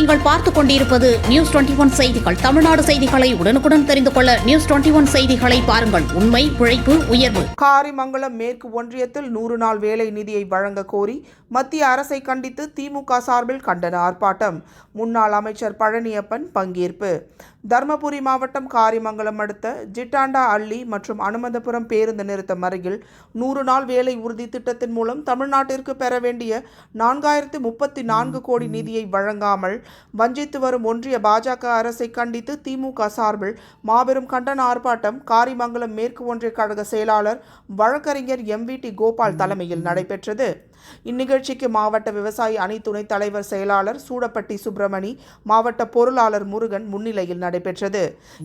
நீங்கள் பார்த்துக் கொண்டிருப்பது நியூஸ் 21 செய்திகள். தமிழ்நாடு செய்திகளை உடனுக்குடன் தெரிந்து கொள்ள நியூஸ் 21 செய்திகளை பாருங்கள். உண்மை, உழைப்பு, உயர்வு. காரிமங்கலம் மேற்கு ஒன்றியத்தில் 100 நாள் வேலை நிதியை வழங்க கோரி மத்திய அரசை கண்டித்து திமுக சார்பில் கண்டன ஆர்ப்பாட்டம். முன்னாள் அமைச்சர் பழனியப்பன் பங்கேற்பு. தர்மபுரி மாவட்டம் காரிமங்கலம் அடுத்த ஜிட்டாண்டா அள்ளி மற்றும் அனுமந்தபுரம் பேருந்து நிறுத்தம் அருகில் 100 நாள் வேலை உறுதி திட்டத்தின் மூலம் தமிழ்நாட்டிற்கு பெற வேண்டிய 4034 கோடி நிதியை வழங்காமல் வஞ்சித்து வரும் ஒன்றிய பாஜக அரசை கண்டித்து திமுக சார்பில் மாபெரும் கண்டன ஆர்ப்பாட்டம் காரிமங்கலம் மேற்கு ஒன்றிய கழக செயலாளர் வழக்கறிஞர் MVT கோபால் தலைமையில் நடைபெற்றது. இந்நிகழ்ச்சிக்கு மாவட்ட விவசாய அணி துணைத் தலைவர் செயலாளர் சூடப்பட்டி சுப்பிரமணி, மாவட்ட பொருளாளர் முருகன் முன்னிலையில் நடைபெற்றது.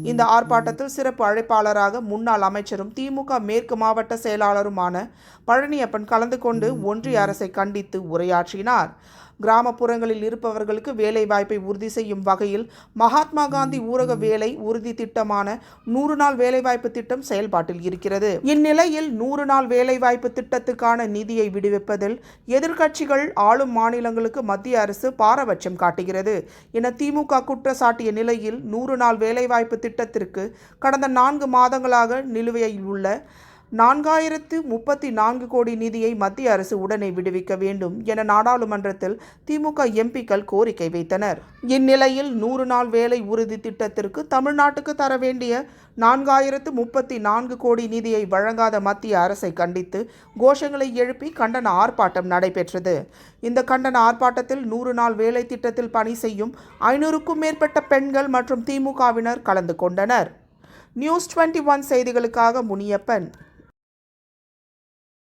இந்த ஆர்ப்பாட்டத்தில் சிறப்பு அழைப்பாளராக முன்னாள் அமைச்சரும் திமுக மேற்கு மாவட்ட செயலாளருமான பழனியப்பன் கலந்து கொண்டு ஒன்றிய அரசை கண்டித்து உரையாற்றினார். கிராமப்புறங்களில் இருப்பவர்களுக்கு வேலை வாய்ப்பை உறுதி செய்யும் வகையில் மகாத்மா காந்தி ஊரக வேலை உறுதி திட்டமான 100 நாள் வேலைவாய்ப்பு திட்டம் செயல்பாட்டில் இருக்கிறது. இந்நிலையில் 100 நாள் வேலைவாய்ப்பு திட்டத்துக்கான நிதியை விடுவிப்பதில் எதிர்க்கட்சிகள் ஆளும் மாநிலங்களுக்கு மத்திய அரசு பாரபட்சம் காட்டுகிறது என திமுக குற்றச்சாட்டிய நிலையில் 100 நாள் வேலைவாய்ப்பு திட்டத்திற்கு கடந்த 4 மாதங்களாக நிலுவையில் உள்ள 4034 கோடி நிதியை மத்திய அரசு உடனே விடுவிக்க வேண்டும் என நாடாளுமன்றத்தில் திமுக எம்பிக்கள் கோரிக்கை வைத்தனர். இந்நிலையில் 100 நாள் வேலை உறுதி திட்டத்திற்கு தமிழ்நாட்டுக்கு தர வேண்டிய 4034 கோடி நிதியை வழங்காத மத்திய அரசை கண்டித்து கோஷங்களை எழுப்பி கண்டன ஆர்ப்பாட்டம் நடைபெற்றது. இந்த கண்டன ஆர்ப்பாட்டத்தில் 100 நாள் வேலை திட்டத்தில் பணி செய்யும் 500க்கும் மேற்பட்ட பெண்கள் மற்றும் திமுகவினர் கலந்து கொண்டனர். நியூஸ் 21 செய்திகளுக்காக முனியப்பன்.